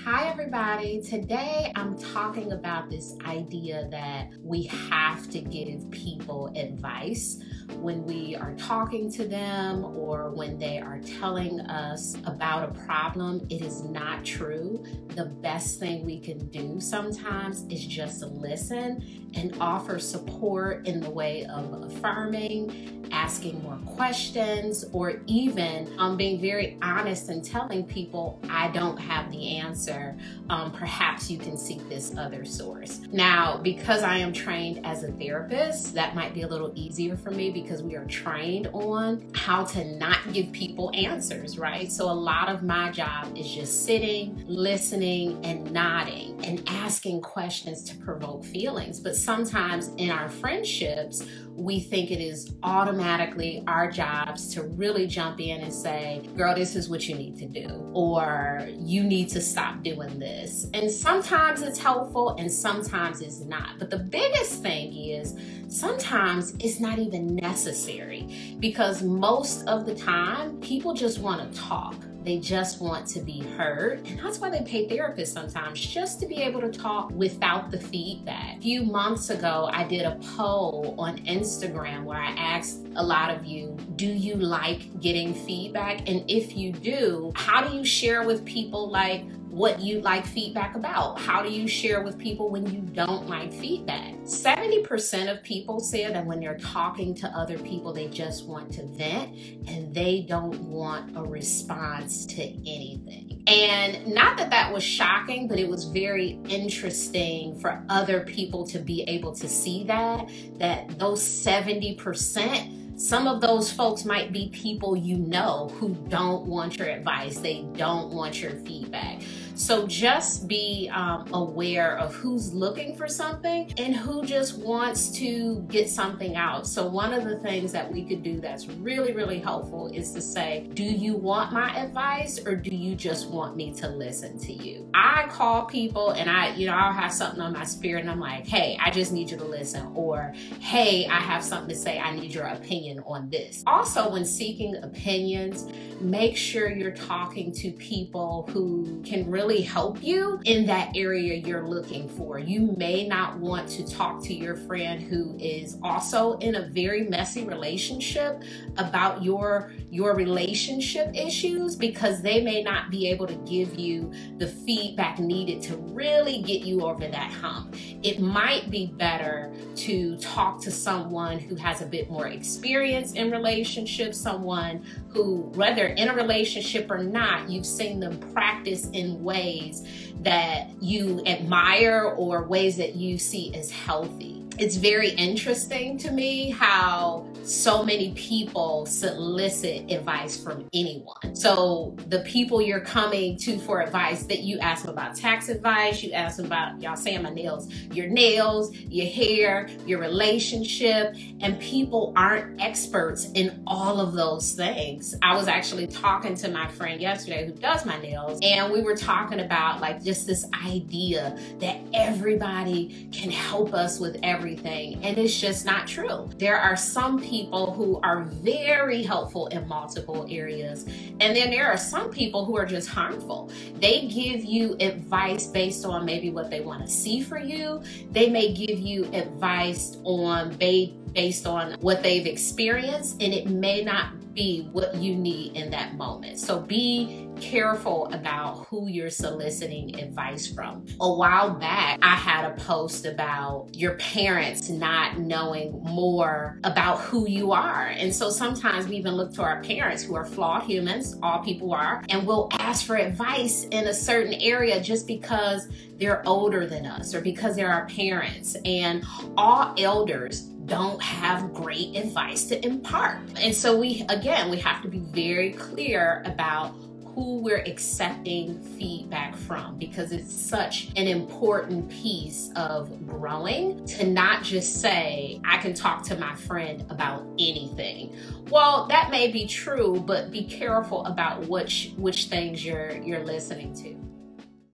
Hi everybody, today I'm talking about this idea that we have to give people advice when we are talking to them or when they are telling us about a problem. It is not true. The best thing we can do sometimes is just listen and offer support in the way of affirming, asking more questions, or even being very honest and telling people, I don't have the answer. Perhaps you can seek this other source. Now, because I am trained as a therapist, that might be a little easier for me because we are trained on how to not give people answers, right? So a lot of my job is just sitting, listening, and nodding and asking questions to provoke feelings. But sometimes in our friendships, we think it is automatically our jobs to really jump in and say, girl, this is what you need to do, or you need to stop doing this. And sometimes it's helpful and sometimes it's not. But the biggest thing is sometimes it's not even necessary, because most of the time people just want to talk. They just want to be heard. And that's why they pay therapists sometimes, just to be able to talk without the feedback. A few months ago, I did a poll on Instagram where I asked a lot of you, do you like getting feedback? And if you do, how do you share with people like what you like feedback about? How do you share with people when you don't like feedback? 70% of people said that when they're talking to other people, they just want to vent and they don't want a response to anything. And not that that was shocking, but it was very interesting for other people to be able to see that those 70%, some of those folks might be people you know who don't want your advice. They don't want your feedback. So just be aware of who's looking for something and who just wants to get something out. So one of the things that we could do that's really, really helpful is to say, do you want my advice or do you just want me to listen to you? I call people and I'll have something on my spirit and I'm like, hey, I just need you to listen. Or, hey, I have something to say. I need your opinion on this. Also, when seeking opinions, make sure you're talking to people who can really help you in that area you're looking for. You may not want to talk to your friend who is also in a very messy relationship about your relationship issues, because they may not be able to give you the feedback needed to really get you over that hump. It might be better to talk to someone who has a bit more experience in relationships, someone who, whether in a relationship or not, you've seen them practice in ways that you admire or ways that you see as healthy. It's very interesting to me how so many people solicit advice from anyone. So the people you're coming to for advice, that you ask them about tax advice, you ask them about, y'all saying my nails, your hair, your relationship, and people aren't experts in all of those things. I was actually talking to my friend yesterday who does my nails, and we were talking about like just this idea that everybody can help us with everything, and it's just not true. There are some people who are very helpful in multiple areas, and then there are some people who are just harmful. They give you advice based on maybe what they want to see for you. They may give you advice based on what they've experienced, and it may not be what you need in that moment. So be careful about who you're soliciting advice from. A while back, I had a post about your parents not knowing more about who you are. And so sometimes we even look to our parents, who are flawed humans, all people are, and we'll ask for advice in a certain area just because they're older than us or because they're our parents. And all elders don't have great advice to impart. And so we have to be very clear about who we're accepting feedback from, because it's such an important piece of growing to not just say, I can talk to my friend about anything. Well, that may be true, but be careful about which things you're listening to.